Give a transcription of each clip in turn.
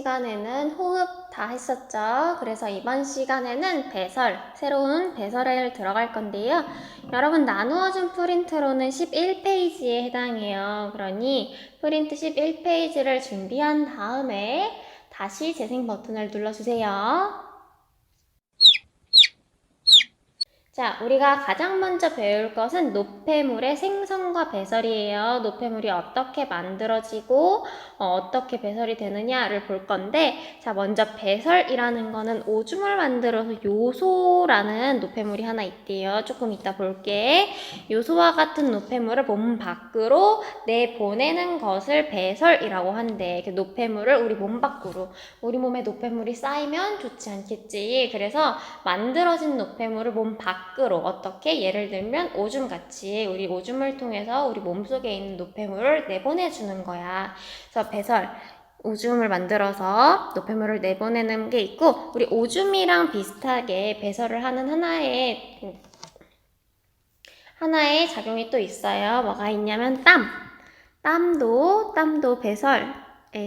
시간에는 호흡 다 했었죠. 그래서 이번 시간에는 배설, 새로운 배설에 들어갈 건데요. 여러분 나누어준 프린트로는 11페이지에 해당해요. 그러니 프린트 11페이지를 준비한 다음에 다시 재생 버튼을 눌러주세요. 자, 우리가 가장 먼저 배울 것은 노폐물의 생성과 배설이에요. 노폐물이 어떻게 만들어지고 어떻게 배설이 되느냐를 볼 건데, 자, 먼저 배설이라는 거는 오줌을 만들어서 요소라는 노폐물이 하나 있대요. 조금 이따 볼게. 요소와 같은 노폐물을 몸 밖으로 내보내는 것을 배설이라고 한대. 노폐물을 우리 몸 밖으로. 우리 몸에 노폐물이 쌓이면 좋지 않겠지. 그래서 만들어진 노폐물을 몸 밖으로 어떻게? 예를 들면 오줌같이 우리 오줌을 통해서 우리 몸속에 있는 노폐물을 내보내주는 거야. 그래서 배설, 오줌을 만들어서 노폐물을 내보내는 게 있고, 우리 오줌이랑 비슷하게 배설을 하는 하나의 작용이 또 있어요. 뭐가 있냐면 땀도 배설에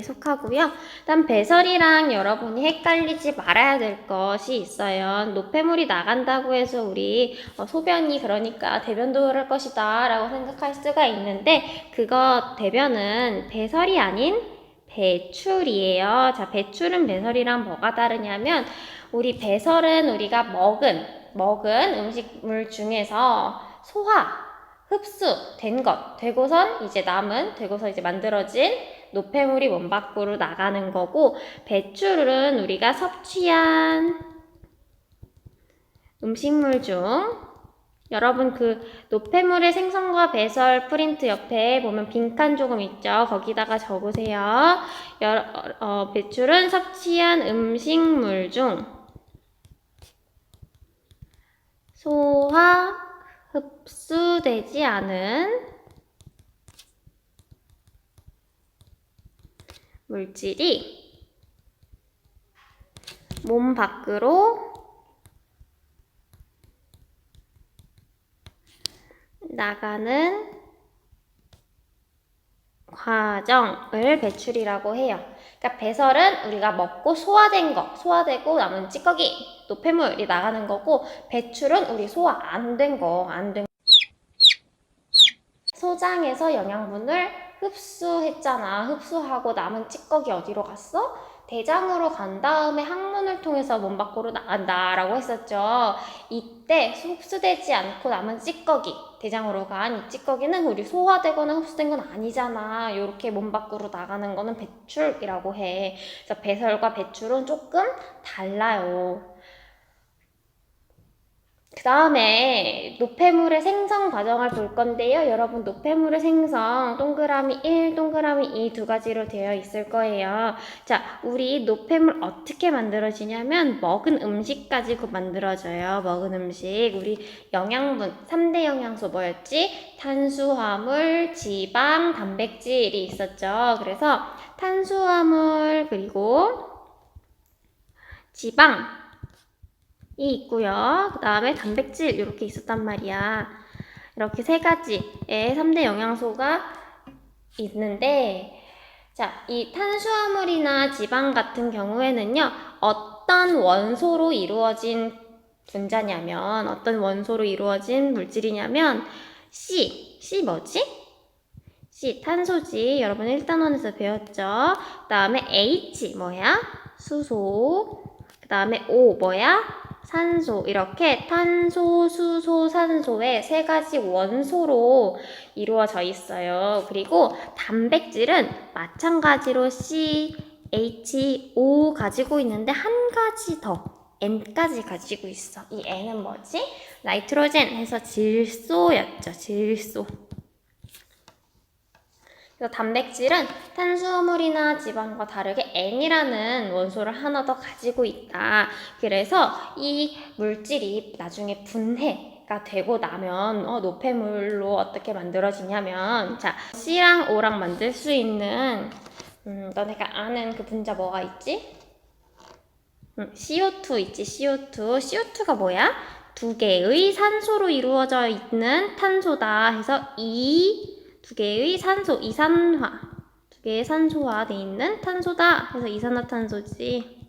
속하고요. 일단 배설이랑 여러분이 헷갈리지 말아야 될 것이 있어요. 노폐물이 나간다고 해서 우리 소변이 그러니까 대변도 그럴 것이다 라고 생각할 수가 있는데, 그거 대변은 배설이 아닌 배출이에요. 자, 배출은 배설이랑 뭐가 다르냐면, 우리 배설은 우리가 먹은 음식물 중에서 흡수된 것, 되고서 이제 만들어진 노폐물이 몸 밖으로 나가는 거고, 배출은 우리가 섭취한 음식물 중, 여러분 그 노폐물의 생성과 배설 프린트 옆에 보면 빈칸 조금 있죠? 거기다가 적으세요. 배출은 섭취한 음식물 중 소화 흡수되지 않은 물질이 몸 밖으로 나가는 과정을 배출이라고 해요. 그러니까 배설은 우리가 먹고 소화되고 남은 찌꺼기, 노폐물이 나가는 거고, 배출은 우리 소화 안 된 거. 소장에서 영양분을 흡수했잖아. 흡수하고 남은 찌꺼기 어디로 갔어? 대장으로 간 다음에 항문을 통해서 몸 밖으로 나간다라고 했었죠. 이때 흡수되지 않고 남은 찌꺼기, 대장으로 간 이 찌꺼기는 우리 소화되거나 흡수된 건 아니잖아. 이렇게 몸 밖으로 나가는 거는 배출이라고 해. 그래서 배설과 배출은 조금 달라요. 그 다음에 노폐물의 생성 과정을 볼 건데요. 여러분 노폐물의 생성 동그라미 1, 동그라미 2 두 가지로 되어 있을 거예요. 자, 우리 노폐물 어떻게 만들어지냐면 먹은 음식 가지고 만들어져요. 먹은 음식. 우리 영양분 3대 영양소 뭐였지? 탄수화물, 지방, 단백질이 있었죠. 그래서 탄수화물 그리고 지방 이 있고요. 그 다음에 단백질 이렇게 있었단 말이야. 이렇게 세 가지의 3대 영양소가 있는데, 자, 이 탄수화물이나 지방 같은 경우에는요, 어떤 원소로 이루어진 분자냐면, 어떤 원소로 이루어진 물질이냐면, C 뭐지? C, 탄소지. 여러분 1단원에서 배웠죠? 그 다음에 H, 뭐야? 수소. 그 다음에 O, 뭐야? 산소. 이렇게 탄소, 수소, 산소의 세 가지 원소로 이루어져 있어요. 그리고 단백질은 마찬가지로 C, H, O 가지고 있는데 한 가지 더 N까지 가지고 있어. 이 N은 뭐지? 나이트로젠 해서 질소였죠. 질소. 그래서 단백질은 탄수화물이나 지방과 다르게 N이라는 원소를 하나 더 가지고 있다. 그래서 이 물질이 나중에 분해가 되고 나면 노폐물로 어떻게 만들어지냐면, 자, C랑 O랑 만들 수 있는 너네가 아는 그 분자 뭐가 있지? CO2 있지, CO2. CO2가 뭐야? 두 개의 산소로 이루어져 있는 탄소다 해서 두 개의 산소, 이산화. 두 이게 산소화 돼 있는 탄소다. 그래서 이산화탄소지.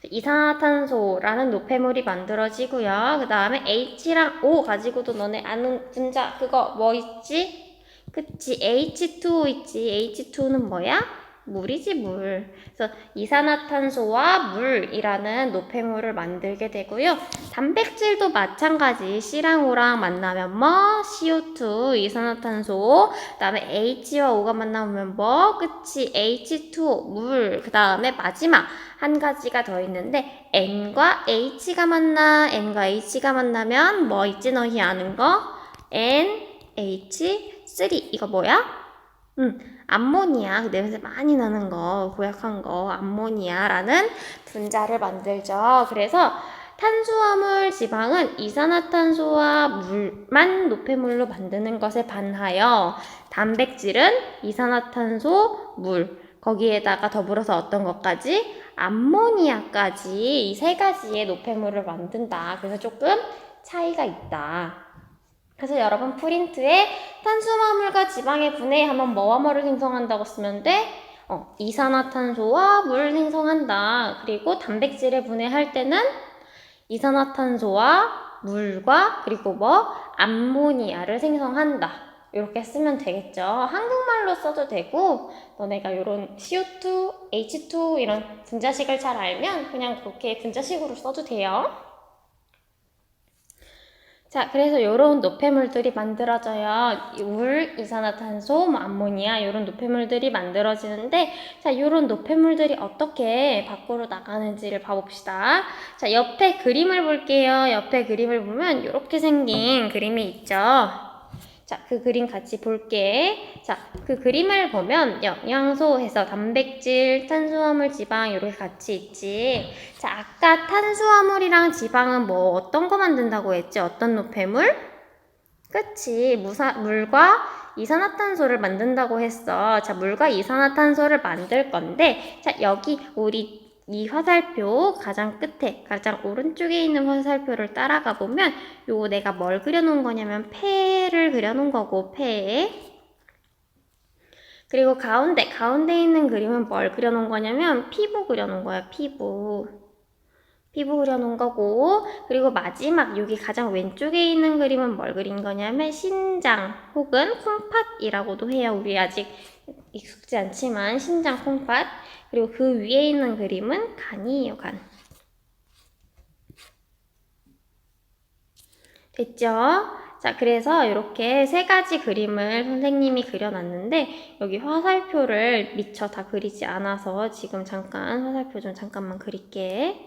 이산화탄소라는 노폐물이 만들어지고요. 그 다음에 H랑 O 가지고도 너네 아는 분자 그거 뭐 있지? 그치, H2O 있지. H2O는 뭐야? 물이지, 물. 그래서 이산화탄소와 물이라는 노폐물을 만들게 되고요. 단백질도 마찬가지. C랑 O랑 만나면 뭐? CO2, 이산화탄소. 그 다음에 H와 O가 만나면 뭐? 그치, H2O, 물. 그 다음에 마지막 한 가지가 더 있는데 N과 H가 만나. N과 H가 만나면 뭐 있지, 너희 아는 거? NH3. 이거 뭐야? 암모니아, 그 냄새 많이 나는 거, 고약한 거, 암모니아라는 분자를 만들죠. 그래서 탄수화물 지방은 이산화탄소와 물만 노폐물로 만드는 것에 반하여 단백질은 이산화탄소, 물, 거기에다가 더불어서 어떤 것까지? 암모니아까지 이 세 가지의 노폐물을 만든다. 그래서 조금 차이가 있다. 그래서 여러분 프린트에 탄수화물과 지방의 분해하면 뭐와 뭐를 생성한다고 쓰면 돼? 이산화탄소와 물 생성한다. 그리고 단백질의 분해할 때는 이산화탄소와 물과 그리고 뭐? 암모니아를 생성한다. 이렇게 쓰면 되겠죠. 한국말로 써도 되고 너네가 이런 CO2, H2 이런 분자식을 잘 알면 그냥 그렇게 분자식으로 써도 돼요. 자, 그래서 이런 노폐물들이 만들어져요. 물, 이산화탄소, 뭐 암모니아 이런 노폐물들이 만들어지는데 자, 이런 노폐물들이 어떻게 밖으로 나가는지를 봐봅시다. 자, 옆에 그림을 볼게요. 옆에 그림을 보면 이렇게 생긴 그림이 있죠. 자, 그 그림 같이 볼게. 자, 그 그림을 보면 영양소 해서 단백질, 탄수화물, 지방 이렇게 같이 있지. 자, 아까 탄수화물이랑 지방은 뭐 어떤 거 만든다고 했지? 어떤 노폐물? 그치, 물과 이산화탄소를 만든다고 했어. 자, 물과 이산화탄소를 만들 건데 자, 여기 우리 이 화살표 가장 끝에 가장 오른쪽에 있는 화살표를 따라가 보면 요거 내가 뭘 그려놓은 거냐면 폐를 그려놓은 거고 폐. 그리고 가운데 있는 그림은 뭘 그려놓은 거냐면 피부 그려놓은 거야. 피부 그려놓은 거고 그리고 마지막 여기 가장 왼쪽에 있는 그림은 뭘 그린 거냐면 신장 혹은 콩팥이라고도 해요. 우리 아직 익숙지 않지만 신장 콩팥 그리고 그 위에 있는 그림은 간이에요. 간. 됐죠? 자, 그래서 이렇게 세 가지 그림을 선생님이 그려놨는데 여기 화살표를 미처 다 그리지 않아서 지금 잠깐 화살표 좀 잠깐만 그릴게.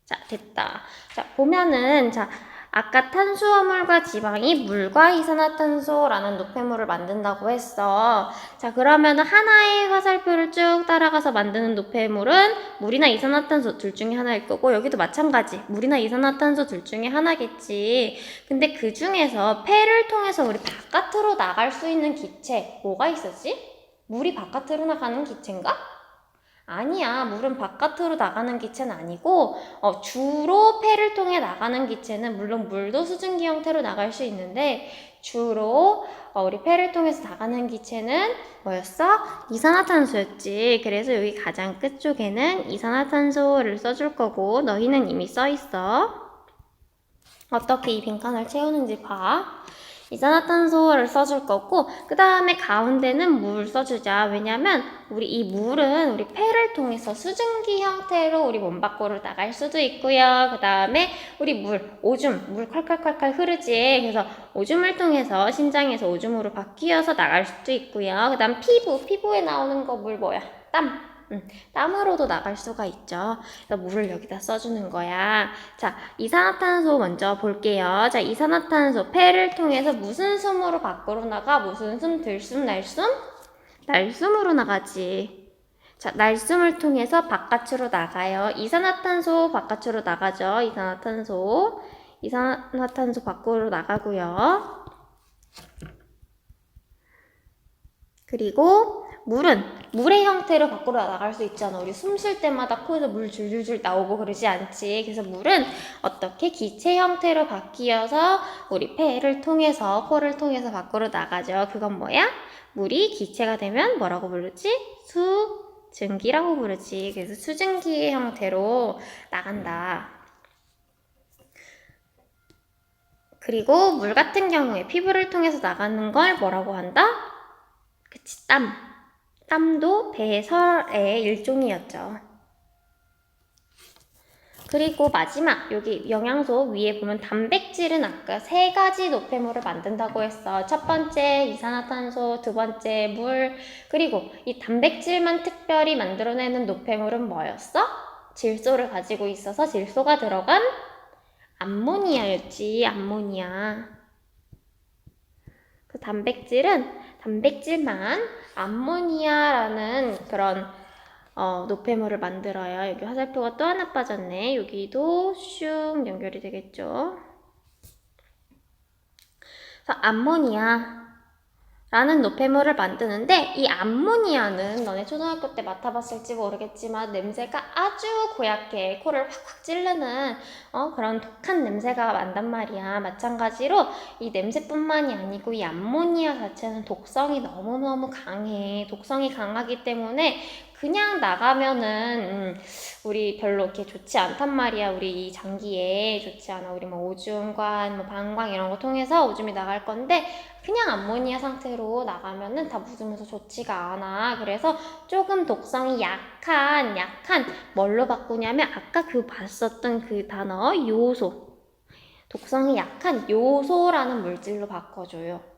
자, 됐다. 자, 보면은 자, 아까 탄수화물과 지방이 물과 이산화탄소라는 노폐물을 만든다고 했어. 자, 그러면은 하나의 화살표를 쭉 따라가서 만드는 노폐물은 물이나 이산화탄소 둘 중에 하나일 거고 여기도 마찬가지. 물이나 이산화탄소 둘 중에 하나겠지. 근데 그 중에서 폐를 통해서 우리 바깥으로 나갈 수 있는 기체 뭐가 있었지? 물이 바깥으로 나가는 기체인가? 아니야. 물은 바깥으로 나가는 기체는 아니고 주로 폐를 통해 나가는 기체는 물론 물도 수증기 형태로 나갈 수 있는데 주로 우리 폐를 통해서 나가는 기체는 뭐였어? 이산화탄소였지. 그래서 여기 가장 끝쪽에는 이산화탄소를 써줄 거고 너희는 이미 써있어. 어떻게 이 빈칸을 채우는지 봐. 이산화탄소를 써줄 거고 그 다음에 가운데는 물 써주자. 왜냐면 우리 이 물은 우리 폐를 통해서 수증기 형태로 우리 몸 밖으로 나갈 수도 있고요. 그 다음에 우리 오줌, 물 콸콸콸콸 흐르지. 그래서 오줌을 통해서 신장에서 오줌으로 바뀌어서 나갈 수도 있고요. 그 다음 피부에 나오는 거 물 뭐야? 땀. 땀으로도 나갈 수가 있죠. 그래서 물을 여기다 써주는 거야. 자, 이산화탄소 먼저 볼게요. 자, 이산화탄소 폐를 통해서 무슨 숨으로 밖으로 나가? 무슨 숨? 들숨, 날숨? 날숨으로 나가지. 자, 날숨을 통해서 바깥으로 나가요. 이산화탄소 바깥으로 나가죠. 이산화탄소 밖으로 나가고요. 그리고 물은 물의 형태로 밖으로 나갈 수 있잖아. 우리 숨 쉴 때마다 코에서 물 줄줄줄 나오고 그러지 않지. 그래서 물은 어떻게 기체 형태로 바뀌어서 우리 폐를 통해서, 코를 통해서 밖으로 나가죠. 그건 뭐야? 물이 기체가 되면 뭐라고 부르지? 수증기라고 부르지. 그래서 수증기의 형태로 나간다. 그리고 물 같은 경우에 피부를 통해서 나가는 걸 뭐라고 한다? 그치, 땀. 땀도 배설의 일종이었죠. 그리고 마지막 여기 영양소 위에 보면 단백질은 아까 3가지 노폐물을 만든다고 했어. 첫 번째 이산화탄소, 두 번째 물, 그리고 이 단백질만 특별히 만들어내는 노폐물은 뭐였어? 질소를 가지고 있어서 질소가 들어간 암모니아였지. 암모니아. 그 단백질만 암모니아라는 그런 노폐물을 만들어요. 여기 화살표가 또 하나 빠졌네. 여기도 슝 연결이 되겠죠. 그래서 암모니아라는 노폐물을 만드는데 이 암모니아는 너네 초등학교 때 맡아봤을지 모르겠지만 냄새가 아주 고약해. 코를 확확 찌르는 그런 독한 냄새가 난단 말이야. 마찬가지로 이 냄새뿐만이 아니고 이 암모니아 자체는 독성이 너무너무 강해. 독성이 강하기 때문에 그냥 나가면은 우리 별로 이렇게 좋지 않단 말이야. 우리 이 장기에 좋지 않아. 우리 뭐 오줌관, 뭐 방광 이런 거 통해서 오줌이 나갈 건데 그냥 암모니아 상태로 나가면은 다 묻으면서 좋지가 않아. 그래서 조금 독성이 약한 뭘로 바꾸냐면 아까 그 봤었던 그 단어 요소. 독성이 약한 요소라는 물질로 바꿔줘요.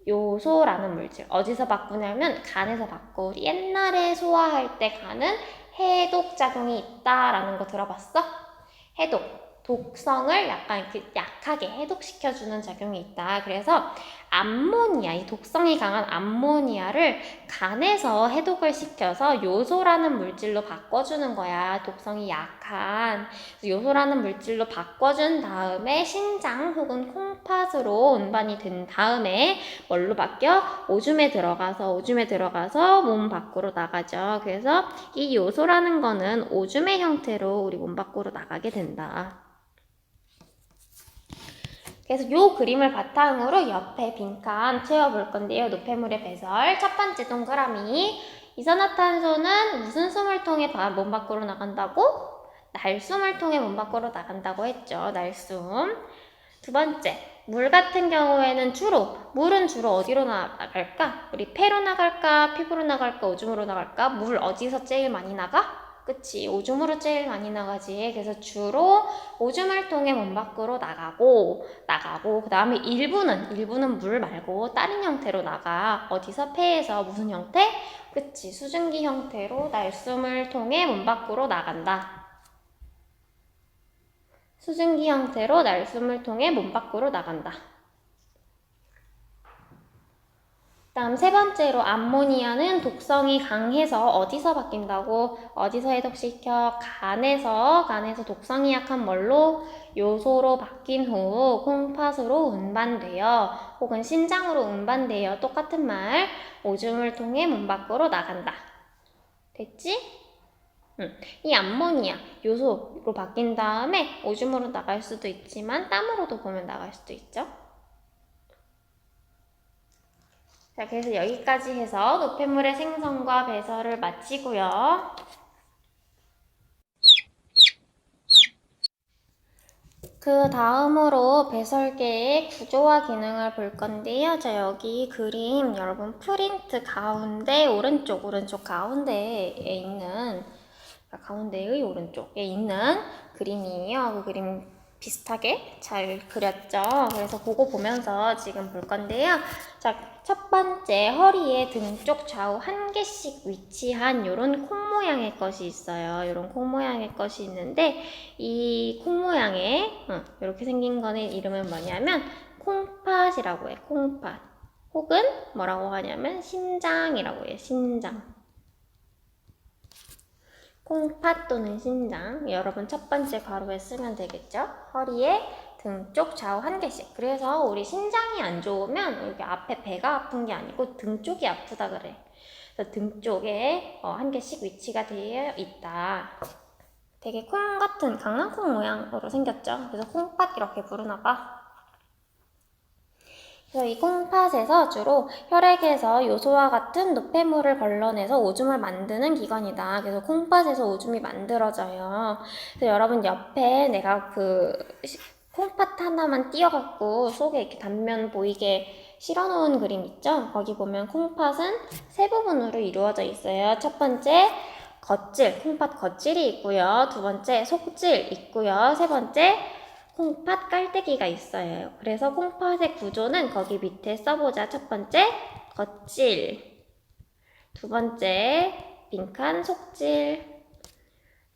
요소라는 물질. 어디서 바꾸냐면 간에서 바꿔. 우리 옛날에 소화할 때 간은 해독 작용이 있다라는 거 들어봤어? 해독. 독성을 약간 약하게 해독시켜주는 작용이 있다. 그래서 암모니아, 이 독성이 강한 암모니아를 간에서 해독을 시켜서 요소라는 물질로 바꿔주는 거야. 독성이 약한 요소라는 물질로 바꿔준 다음에 신장 혹은 콩팥으로 운반이 된 다음에 뭘로 바뀌어? 오줌에 들어가서 몸 밖으로 나가죠. 그래서 이 요소라는 거는 오줌의 형태로 우리 몸 밖으로 나가게 된다. 그래서 요 그림을 바탕으로 옆에 빈칸 채워볼 건데요. 노폐물의 배설. 첫 번째 동그라미. 이산화탄소는 무슨 숨을 통해 몸 밖으로 나간다고? 날숨을 통해 몸 밖으로 나간다고 했죠. 날숨. 두 번째, 물 같은 경우에는 물은 주로 어디로 나갈까? 우리 폐로 나갈까? 피부로 나갈까? 오줌으로 나갈까? 물 어디서 제일 많이 나가? 그치, 오줌으로 제일 많이 나가지. 그래서 주로 오줌을 통해 몸 밖으로 나가고 그 다음에 일부는 물 말고 다른 형태로 나가. 어디서? 폐에서. 무슨 형태? 그치, 수증기 형태로 날숨을 통해 몸 밖으로 나간다. 수증기 형태로 날숨을 통해 몸 밖으로 나간다. 다음 세 번째로 암모니아는 독성이 강해서 어디서 바뀐다고? 어디서 해독시켜? 간에서 독성이 약한 뭘로? 요소로 바뀐 후 콩팥으로 운반되어 혹은 신장으로 운반되어 똑같은 말 오줌을 통해 몸 밖으로 나간다. 됐지? 이 암모니아 요소로 바뀐 다음에 오줌으로 나갈 수도 있지만 땀으로도 보면 나갈 수도 있죠. 자, 그래서 여기까지 해서 노폐물의 생성과 배설을 마치고요. 그 다음으로 배설계의 구조와 기능을 볼 건데요. 자, 여기 그림 여러분 프린트 가운데 오른쪽 가운데에 있는 가운데의 오른쪽에 있는 그림이에요. 그 그림 비슷하게 잘 그렸죠. 그래서 그거 보면서 지금 볼 건데요. 자, 첫 번째 허리에 등 쪽 좌우 한 개씩 위치한 요런 콩 모양의 것이 있어요. 요런 콩 모양의 것이 있는데 이 콩 모양의 이렇게 생긴 거는 이름은 뭐냐면 콩팥이라고 해. 콩팥. 혹은 뭐라고 하냐면 신장이라고 해요. 신장. 콩팥 또는 신장. 여러분 첫 번째 가로에 쓰면 되겠죠? 허리에 등 쪽 좌우 한 개씩. 그래서 우리 신장이 안 좋으면 여기 앞에 배가 아픈 게 아니고 등 쪽이 아프다 그래. 그래서 등 쪽에 한 개씩 위치가 되어 있다. 되게 콩 같은 강낭콩 모양으로 생겼죠. 그래서 콩팥 이렇게 부르나 봐. 그래서 이 콩팥에서 주로 혈액에서 요소와 같은 노폐물을 걸러내서 오줌을 만드는 기관이다. 그래서 콩팥에서 오줌이 만들어져요. 그래서 여러분 옆에 내가 그 콩팥 하나만 띄어갖고 속에 이렇게 단면 보이게 실어놓은 그림 있죠? 거기 보면 콩팥은 세 부분으로 이루어져 있어요. 첫 번째 겉질, 콩팥 겉질이 있고요. 두 번째 속질 있고요. 세 번째 콩팥 깔때기가 있어요. 그래서 콩팥의 구조는 거기 밑에 써보자. 첫 번째 겉질, 두 번째 빈칸 속질,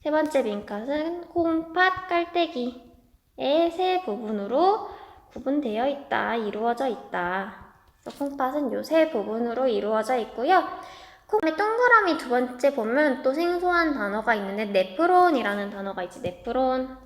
세 번째 빈칸은 콩팥 깔때기의 세 부분으로 구분되어 있다. 이루어져 있다. 그래서 콩팥은 요 세 부분으로 이루어져 있고요. 콩의 동그라미 두 번째 보면 또 생소한 단어가 있는데 네프론이라는 단어가 있지. 네프론.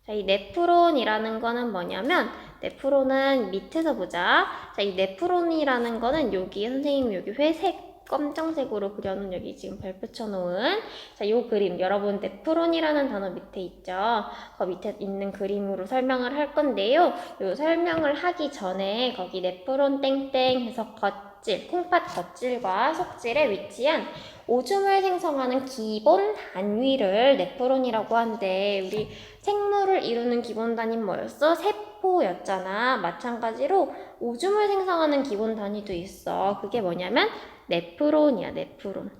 자, 이 네프론이라는 거는 뭐냐면 네프론은 밑에서 보자. 자, 이 네프론이라는 거는 여기 선생님이 여기 회색 검정색으로 그려놓은 여기 지금 별 붙여놓은 자, 요 그림 여러분 네프론이라는 단어 밑에 있죠. 그 밑에 있는 그림으로 설명을 할 건데요. 요 설명을 하기 전에 거기 네프론 땡땡 해서 겉질, 콩팥 겉질과 속질에 위치한 오줌을 생성하는 기본 단위를 네프론이라고 하는데 우리 생물을 이루는 기본 단위는 뭐였어? 세포였잖아. 마찬가지로 오줌을 생성하는 기본 단위도 있어. 그게 뭐냐면 네프론이야, 네프론.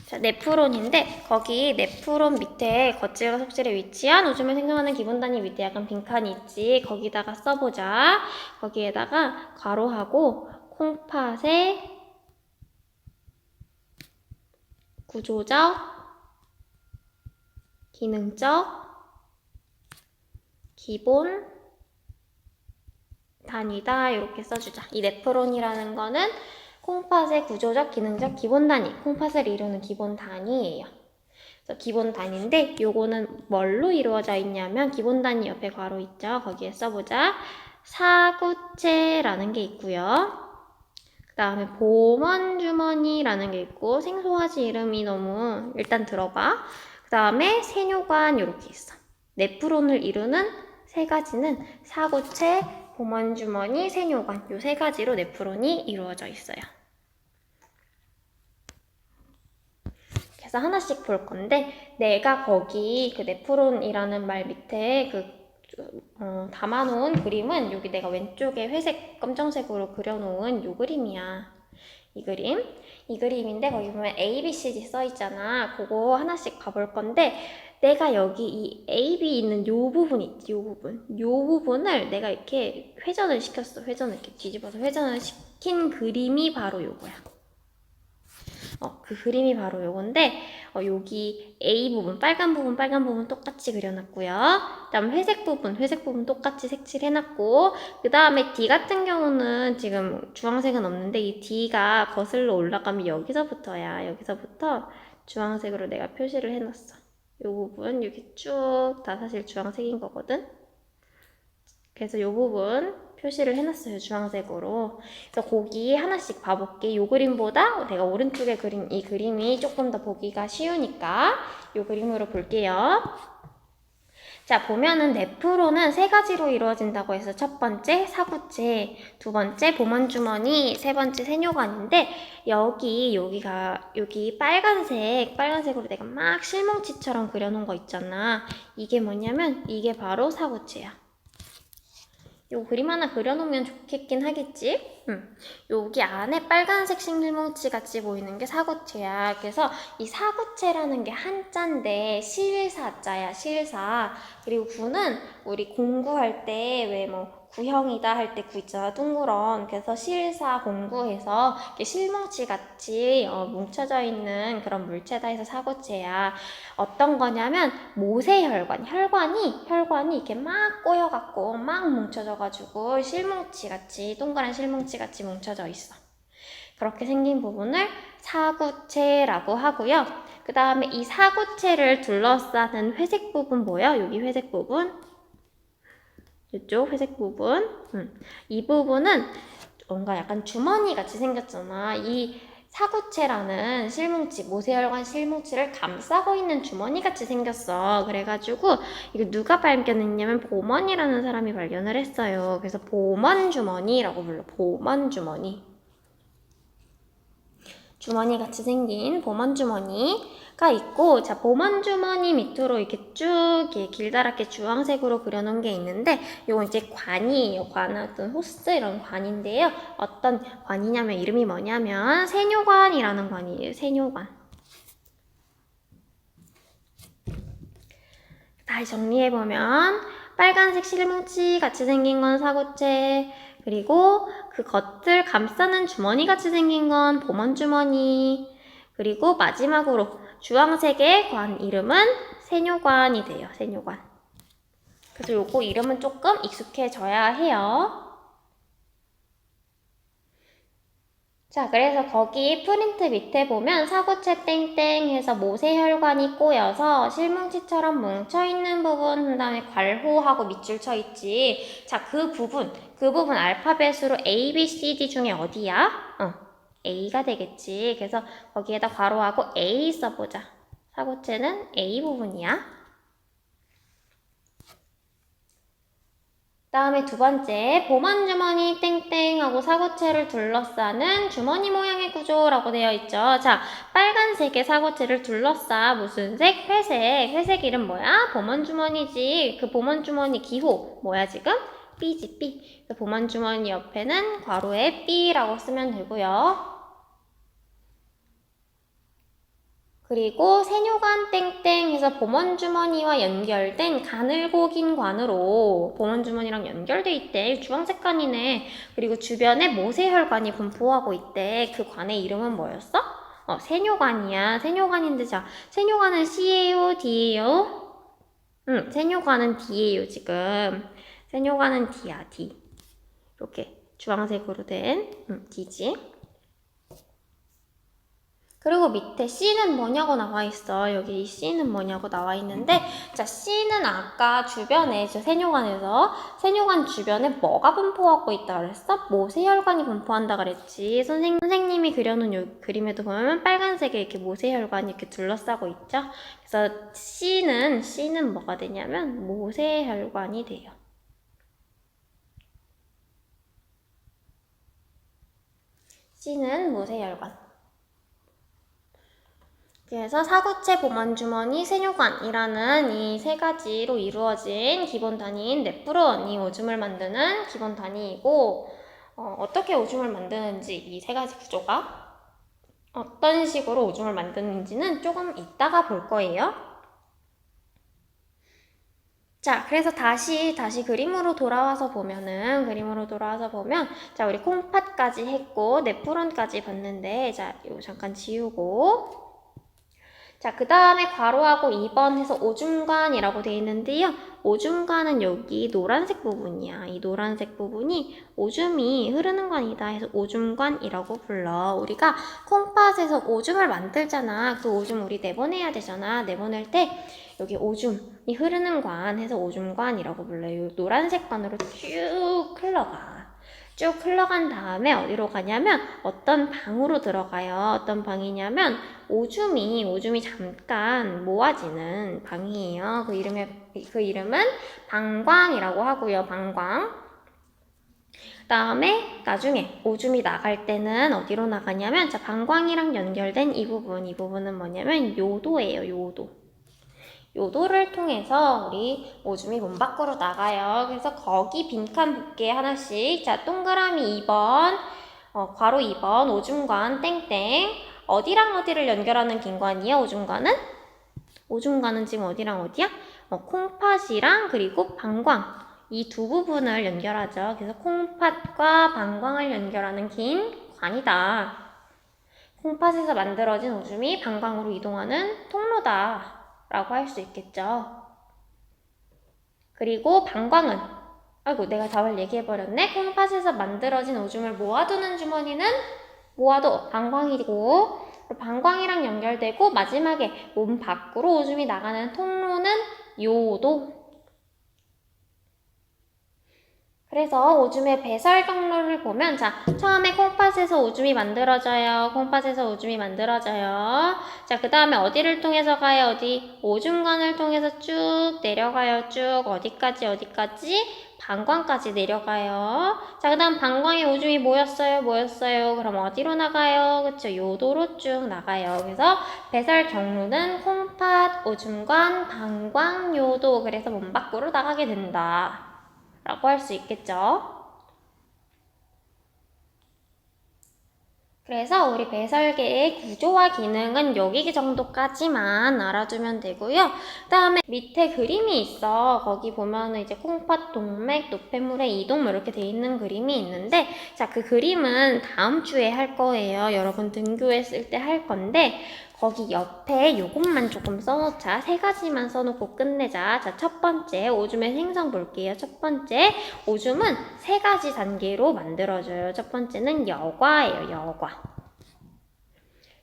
자, 네프론인데 거기 네프론 밑에 겉질과 속질에 위치한 오줌을 생성하는 기본 단위 밑에 약간 빈칸이 있지. 거기다가 써보자. 거기에다가 괄호하고 콩팥의 구조적, 기능적, 기본 단위다 이렇게 써주자. 이 네프론이라는 거는 콩팥의 구조적, 기능적 기본 단위, 콩팥을 이루는 기본 단위예요. 그래서 기본 단위인데 요거는 뭘로 이루어져 있냐면 기본 단위 옆에 괄호 있죠. 거기에 써보자. 사구체라는 게 있고요. 그 다음에 보먼주머니라는 게 있고 생소하지 이름이 너무 일단 들어봐. 그 다음에 세뇨관 이렇게 있어. 네프론을 이루는 세 가지는 사구체, 보먼주머니, 세뇨관 요 세 가지로 네프론이 이루어져 있어요. 그래서 하나씩 볼 건데 내가 거기 그 네프론이라는 말 밑에 담아놓은 그림은 여기 내가 왼쪽에 회색 검정색으로 그려놓은 요 그림이야. 이 그림. 이 그림인데 거기 보면 A, B, C, D 써있잖아. 그거 하나씩 봐볼 건데 내가 여기 이 A, B 있는 요 부분 있지. 요 부분. 요 부분을 내가 이렇게 회전을 시켰어. 회전을 이렇게 뒤집어서 회전을 시킨 그림이 바로 요거야. 그 그림이 바로 요건데 여기 A 부분, 빨간 부분 똑같이 그려놨고요. 그 다음 회색 부분 똑같이 색칠해놨고 그 다음에 D 같은 경우는 지금 주황색은 없는데 이 D가 거슬러 올라가면 여기서부터야. 여기서부터 주황색으로 내가 표시를 해놨어. 요 부분 여기 쭉 다 사실 주황색인 거거든. 그래서 요 부분 표시를 해놨어요. 주황색으로. 그래서 거기 하나씩 봐볼게. 요 그림보다 내가 오른쪽에 그린 이 그림이 조금 더 보기가 쉬우니까 요 그림으로 볼게요. 자, 보면은 네프론은 세 가지로 이루어진다고 해서 첫 번째 사구체, 두 번째 보먼주머니, 세 번째 세뇨관인데 여기 빨간색으로 내가 막 실뭉치처럼 그려놓은 거 있잖아. 이게 뭐냐면 이게 바로 사구체야. 요 그림 하나 그려놓으면 좋겠긴 하겠지? 여기 안에 빨간색 실뭉치 같이 보이는 게 사구체야. 그래서 이 사구체라는 게 한자인데 실사자야, 실사. 그리고 구는 우리 공구할 때 왜 뭐 구형이다 할 때 구 있잖아, 둥그런. 그래서 실사 공구해서 이렇게 실뭉치 같이 뭉쳐져 있는 그런 물체다 해서 사구체야. 어떤 거냐면 모세혈관, 혈관이 이렇게 막 꼬여갖고 막 뭉쳐져가지고 실뭉치같이 동그란 실뭉치같이 뭉쳐져 있어. 그렇게 생긴 부분을 사구체라고 하고요. 그 다음에 이 사구체를 둘러싸는 회색 부분 뭐야? 여기 회색 부분 이쪽 회색 부분. 이 부분은 뭔가 약간 주머니 같이 생겼잖아. 이 사구체라는 실뭉치, 모세혈관 실뭉치를 감싸고 있는 주머니 같이 생겼어. 그래가지고 이거 누가 발견했냐면 보먼이라는 사람이 발견을 했어요. 그래서 보먼 주머니라고 불러. 보먼 주머니. 주머니 같이 생긴 보먼 주머니가 있고, 자, 보먼 주머니 밑으로 이렇게 쭉 이렇게 길다랗게 주황색으로 그려놓은 게 있는데, 요건 이제 관이에요. 관, 어떤 호스 이런 관인데요. 어떤 관이냐면 이름이 뭐냐면 세뇨관이라는 관이에요. 세뇨관. 다시 정리해보면 빨간색 실뭉치 같이 생긴 건 사구체, 그리고 그 겉을 감싸는 주머니 같이 생긴 건 보먼 주머니, 그리고 마지막으로 주황색의 관 이름은 세뇨관이 돼요. 세뇨관. 그래서 요거 이름은 조금 익숙해져야 해요. 자, 그래서 거기 프린트 밑에 보면 사구체 땡땡 해서 모세혈관이 꼬여서 실뭉치처럼 뭉쳐있는 부분, 그 다음에 괄호하고 밑줄 쳐있지. 자, 그 부분 알파벳으로 A, B, C, D 중에 어디야? A가 되겠지. 그래서 거기에다 괄호하고 A 써보자. 사구체는 A 부분이야. 다음에 두 번째, 보먼 주머니 땡땡하고 사구체를 둘러싸는 주머니 모양의 구조라고 되어 있죠. 자, 빨간색의 사구체를 둘러싸. 무슨 색? 회색. 회색 이름 뭐야? 보먼 주머니지. 그 보먼 주머니 기호 뭐야 지금? B지, B. 그 보먼 주머니 옆에는 괄호에 B라고 쓰면 되고요. 그리고 세뇨관 땡땡 해서 보먼주머니와 연결된 가늘고 긴 관으로 보먼주머니랑 연결돼 있대. 주황색 관이네. 그리고 주변에 모세혈관이 분포하고 있대. 그 관의 이름은 뭐였어? 세뇨관이야. 세뇨관인데, 자, 세뇨관은 C예요? D예요? 세뇨관은 D예요, 지금. 세뇨관은 D야, D. 이렇게 주황색으로 된 D지. 그리고 밑에 C는 뭐냐고 나와 있어. 여기 이 C는 뭐냐고 나와 있는데, 자, C는 아까 주변에, 저 세뇨관 주변에 뭐가 분포하고 있다 그랬어? 모세혈관이 분포한다 그랬지. 선생님이 그려놓은 요 그림에도 보면 빨간색에 이렇게 모세혈관이 이렇게 둘러싸고 있죠. 그래서 C는 뭐가 되냐면 모세혈관이 돼요. C는 모세혈관. 그래서 사구체, 보먼주머니, 세뇨관이라는 이 세 가지로 이루어진 기본 단위인 네프론, 이 오줌을 만드는 기본 단위이고, 어떻게 오줌을 만드는지, 이 세 가지 구조가 어떤 식으로 오줌을 만드는지는 조금 이따가 볼 거예요. 자, 그래서 다시 그림으로 돌아와서 보면, 자, 우리 콩팥까지 했고, 네프론까지 봤는데, 자, 이거 잠깐 지우고, 자, 그 다음에 괄호하고 2번 해서 오줌관이라고 되어 있는데요. 오줌관은 여기 노란색 부분이야. 이 노란색 부분이 오줌이 흐르는 관이다 해서 오줌관이라고 불러. 우리가 콩팥에서 오줌을 만들잖아. 그 오줌 우리 내보내야 되잖아. 내보낼 때 여기 오줌이 흐르는 관 해서 오줌관이라고 불러요. 노란색 관으로 쭉 흘러가. 쭉 흘러간 다음에 어디로 가냐면 어떤 방으로 들어가요. 어떤 방이냐면 오줌이 잠깐 모아지는 방이에요. 그 이름은 방광이라고 하고요. 방광. 다음에 나중에 오줌이 나갈 때는 어디로 나가냐면, 자, 방광이랑 연결된 이 부분은 뭐냐면 요도예요. 요도를 통해서 우리 오줌이 몸 밖으로 나가요. 그래서 거기 빈칸 붙게 하나씩. 자, 동그라미 2번, 괄호 2번, 오줌관 땡땡. 어디랑 어디를 연결하는 빈관이야, 오줌관은? 오줌관은 지금 어디랑 어디야? 콩팥이랑 그리고 방광. 이 두 부분을 연결하죠. 그래서 콩팥과 방광을 연결하는 긴 관이다. 콩팥에서 만들어진 오줌이 방광으로 이동하는 통로다 라고 할 수 있겠죠. 그리고 방광은, 아이고 내가 답을 얘기해버렸네. 콩팥에서 만들어진 오줌을 모아두는 주머니는 모아도 방광이고, 방광이랑 연결되고 마지막에 몸 밖으로 오줌이 나가는 통로는 요도. 그래서 오줌의 배설 경로를 보면 자, 처음에 콩팥에서 오줌이 만들어져요. 콩팥에서 오줌이 만들어져요. 자, 그 다음에 어디를 통해서 가요? 어디? 오줌관을 통해서 쭉 내려가요. 쭉 어디까지? 방광까지 내려가요. 자, 그 다음 방광에 오줌이 모였어요. 그럼 어디로 나가요? 그쵸? 요도로 쭉 나가요. 그래서 배설 경로는 콩팥, 오줌관, 방광, 요도. 그래서 몸 밖으로 나가게 된다 라고 할 수 있겠죠. 그래서 우리 배설계의 구조와 기능은 여기 정도까지만 알아두면 되고요. 그 다음에 밑에 그림이 있어. 거기 보면은 이제 콩팥, 동맥, 노폐물의 이동 이렇게 돼 있는 그림이 있는데 자, 그 그림은 다음 주에 할 거예요. 여러분 등교했을 때 할 건데 거기 옆에 요것만 조금 써놓자. 3가지만 써놓고 끝내자. 자, 첫 번째 오줌의 생성 볼게요. 첫 번째 오줌은 3가지 단계로 만들어져요. 첫 번째는 여과예요. 여과.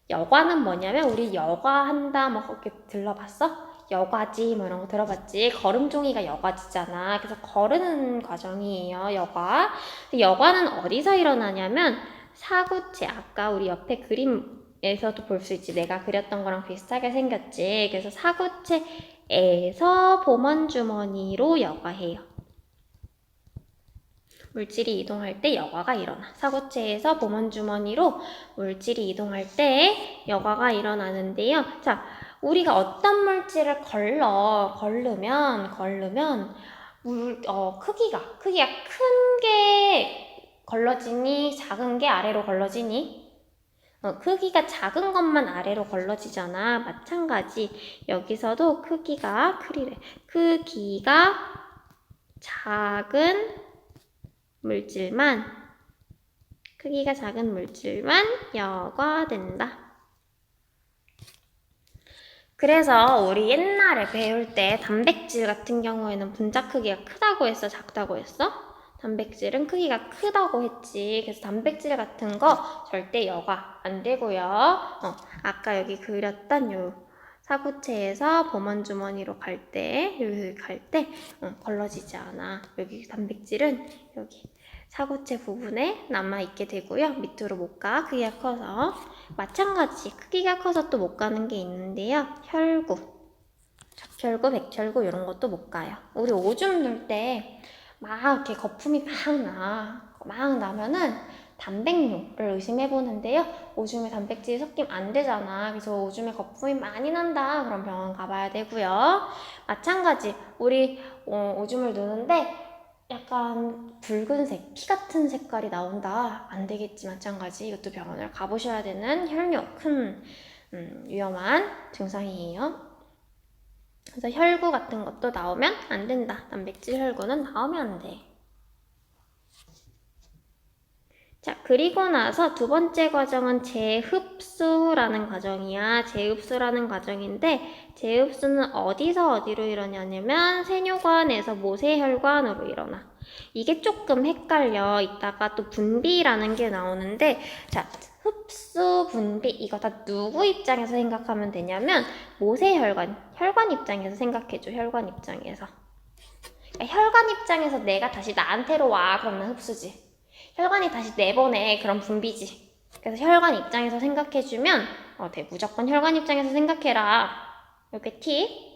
여과는 뭐냐면 우리 여과한다 뭐 그렇게 들러봤어? 여과지 뭐 이런 거 들어봤지? 걸음종이가 여과지잖아. 그래서 거르는 과정이에요. 여과. 여과는 어디서 일어나냐면 사구체. 아까 우리 옆에 그림에서도 볼 수 있지. 내가 그렸던 거랑 비슷하게 생겼지. 그래서 사구체에서 보먼주머니로 여과해요. 물질이 이동할 때 여과가 일어나. 사구체에서 보먼주머니로 물질이 이동할 때 여과가 일어나는데요. 자, 우리가 어떤 물질을 걸르면 크기가 큰 게 걸러지니 작은 게 아래로 걸러지니? 크기가 작은 것만 아래로 걸러지잖아. 마찬가지 여기서도 크기가 작은 크기가 작은 물질만 여과된다. 그래서 우리 옛날에 배울 때 단백질 같은 경우에는 분자 크기가 크다고 했어? 작다고 했어? 단백질은 크기가 크다고 했지. 그래서 단백질 같은 거 절대 여과 안 되고요. 아까 여기 그렸던 요 사구체에서 보먼주머니로 갈 때 걸러지지 않아. 여기 단백질은 여기 사구체 부분에 남아있게 되고요. 밑으로 못 가. 크기가 커서. 마찬가지 크기가 커서 또 못 가는 게 있는데요. 혈구, 적혈구, 백혈구 이런 것도 못 가요. 우리 오줌 눌 때 막 이렇게 거품이 막 나면은 단백뇨를 의심해 보는데요. 오줌에 단백질이 섞이면 안 되잖아. 그래서 오줌에 거품이 많이 난다. 그럼 병원 가봐야 되고요. 마찬가지 우리 오줌을 누는데 약간 붉은색, 피 같은 색깔이 나온다. 안 되겠지, 마찬가지. 이것도 병원을 가보셔야 되는 혈뇨, 큰 위험한 증상이에요. 그래서 혈구 같은 것도 나오면 안 된다. 단백질 혈구는 나오면 안 돼. 자, 그리고 나서 두 번째 과정은 재흡수라는 과정이야. 재흡수라는 과정인데 재흡수는 어디서 어디로 일어나냐면 세뇨관에서 모세혈관으로 일어나. 이게 조금 헷갈려. 이따가 또 분비라는 게 나오는데 자, 흡수, 분비 이거 다 누구 입장에서 생각하면 되냐면 모세혈관, 혈관 입장에서 생각해줘. 혈관 입장에서. 그러니까 혈관 입장에서 내가 다시 나한테로 와. 그러면 흡수지. 혈관이 다시 내보내. 그럼 분비지. 그래서 혈관 입장에서 생각해주면 무조건 혈관 입장에서 생각해라. 이렇게 팁.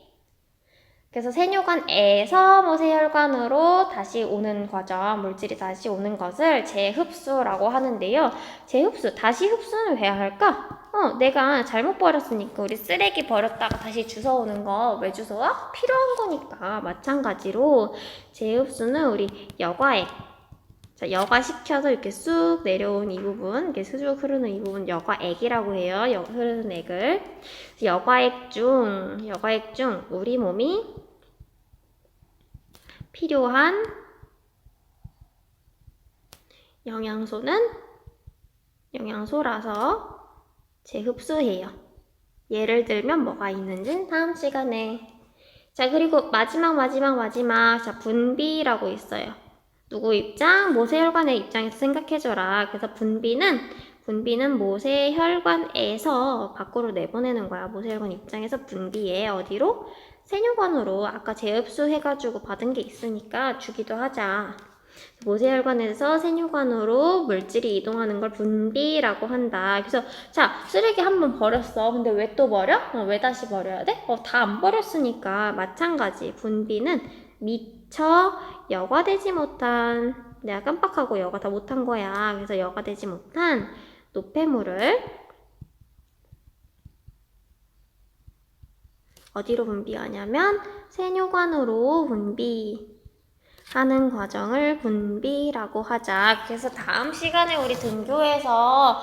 그래서 세뇨관에서 모세혈관으로 다시 오는 과정, 물질이 다시 오는 것을 재흡수라고 하는데요. 재흡수, 다시 흡수는 왜 할까? 내가 잘못 버렸으니까 우리 쓰레기 버렸다가 다시 주워오는 거 왜 주워와? 필요한 거니까. 마찬가지로 재흡수는 우리 여과액. 자, 여과시켜서 이렇게 쑥 내려온 이 부분, 이렇게 쑥 흐르는 이 부분 여과액이라고 해요. 흐르는 액을. 여과액 중 우리 몸이 필요한 영양소라서 재흡수해요. 예를 들면 뭐가 있는지는 다음 시간에. 자, 그리고 마지막. 자, 분비라고 있어요. 누구 입장? 모세혈관의 입장에서 생각해줘라. 그래서 분비는 모세혈관에서 밖으로 내보내는 거야. 모세혈관 입장에서 분비해. 어디로? 세뇨관으로. 아까 재흡수해가지고 받은 게 있으니까 주기도 하자. 모세혈관에서 세뇨관으로 물질이 이동하는 걸 분비라고 한다. 그래서 자, 쓰레기 한 번 버렸어. 근데 왜 또 버려? 왜 다시 버려야 돼? 다 안 버렸으니까 마찬가지. 분비는 미처 여과되지 못한, 내가 깜빡하고 여과 다 못한 거야. 그래서 여과되지 못한 노폐물을 어디로 분비하냐면 세뇨관으로 분비하는 과정을 분비라고 하자. 그래서 다음 시간에 우리 등교에서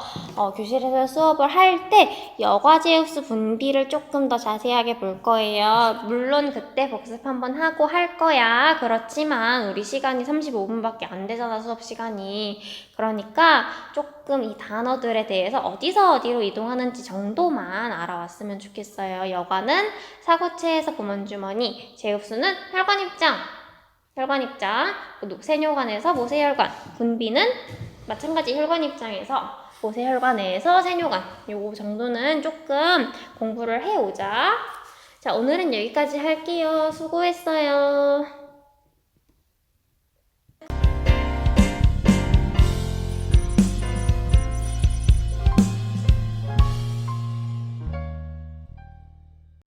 교실에서 수업을 할 때 여과제육수 분비를 조금 더 자세하게 볼 거예요. 물론 그때 복습 한번 하고 할 거야. 그렇지만 우리 시간이 35분밖에 안 되잖아, 수업 시간이. 그러니까 조금 이 단어들에 대해서 어디서 어디로 이동하는지 정도만 알아왔으면 좋겠어요. 여과는 사구체에서 보문주머니, 제육수는 혈관 입장, 세뇨관에서 모세혈관, 분비는 마찬가지 혈관 입장에서 모세혈관 내에서 세뇨관. 요거 정도는 조금 공부를 해오자. 자, 오늘은 여기까지 할게요. 수고했어요.